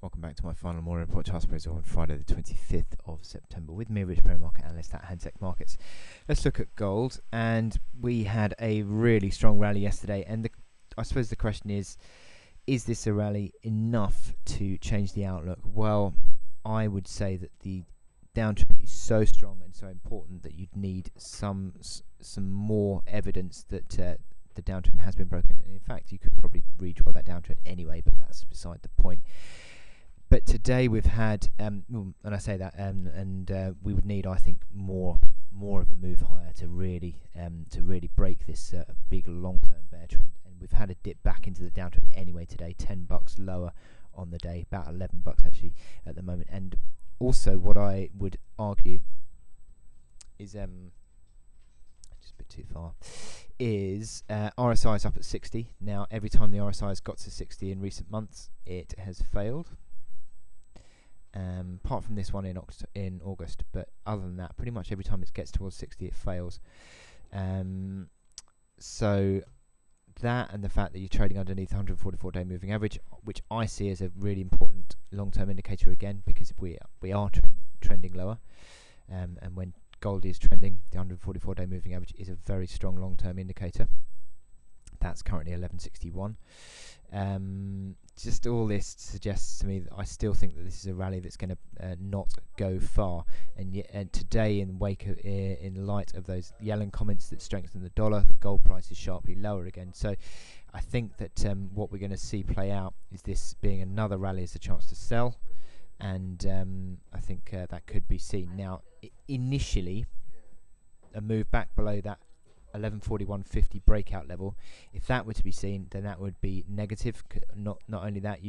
Welcome back to my final morning report chart appraisal on Friday the 25th of September with me, Rich Perry, market analyst at Hansec Markets. Let's look at gold, and we had a really strong rally yesterday, and I suppose the question is this a rally enough to change the outlook? Well, I would say that the downtrend is so strong and so important that you'd need some more evidence that the downtrend has been broken. And in fact, you could probably redraw that downtrend anyway, but that's beside the point. But today we've had, and I say that, we would need, I think, more of a move higher to really break this big long-term bear trend. And we've had a dip back into the downtrend anyway today, $10 lower on the day, about $11 actually at the moment. And also, what I would argue is just a bit too far. Is RSI is up at 60 now. Every time the RSI has got to 60 in recent months, it has failed. Apart from this one in August, but other than that, pretty much every time it gets towards 60, it fails. So that, and the fact that you're trading underneath the 144-day moving average, which I see as a really important long-term indicator again, because we are trending lower, and when gold is trending, the 144-day moving average is a very strong long-term indicator. That's currently 1161. Just all this suggests to me that I still think that this is a rally that's going to not go far. And today, in light of those Yellen comments that strengthen the dollar, the gold price is sharply lower again. So I think that what we're going to see play out is this being another rally as a chance to sell, and I think that could be seen. Now, initially, a move back below that 1141.50 breakout level, if that were to be seen, then that would be negative. Not only that,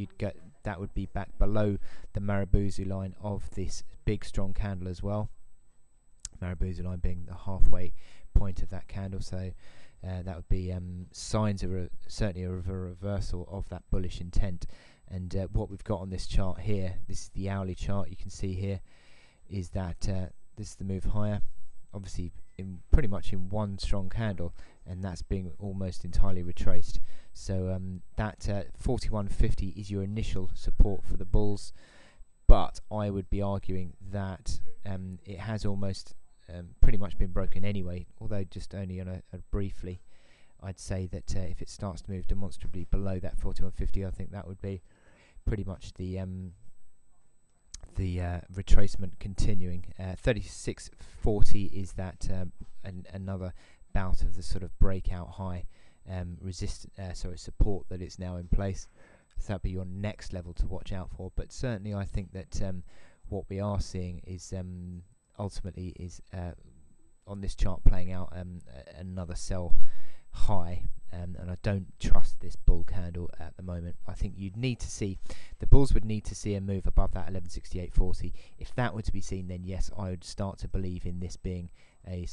that would be back below the Marubozu line of this big strong candle as well. Marubozu line being the halfway point of that candle, so that would be signs of certainly a reversal of that bullish intent. And what we've got on this chart here, this is the hourly chart. You can see here is that this is the move higher, obviously pretty much in one strong candle, and that's being almost entirely retraced. So that 41.50 is your initial support for the bulls, but I would be arguing that it has almost pretty much been broken anyway, although just only on a briefly. I'd say that if it starts to move demonstrably below that 41.50, I think that would be pretty much the retracement continuing. 36.40 is that another bout of the sort of breakout high support that is now in place. So that'd be your next level to watch out for. But certainly, I think that what we are seeing is ultimately is on this chart playing out another sell high. And I don't trust this bull candle at the moment. I think you'd need to see, the bulls would need to see a move above that 1168.40. If that were to be seen, then yes, I would start to believe in this being I'd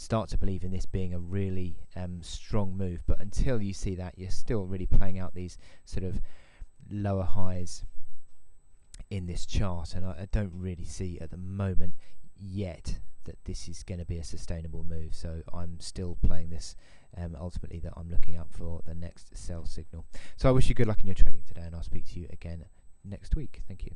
start to believe in this being a really strong move. But until you see that, you're still really playing out these sort of lower highs in this chart, and I don't really see at the moment yet that this is going to be a sustainable move. So I'm still playing this ultimately that I'm looking out for the next sell signal. So I wish you good luck in your trading today, and I'll speak to you again next week. Thank you.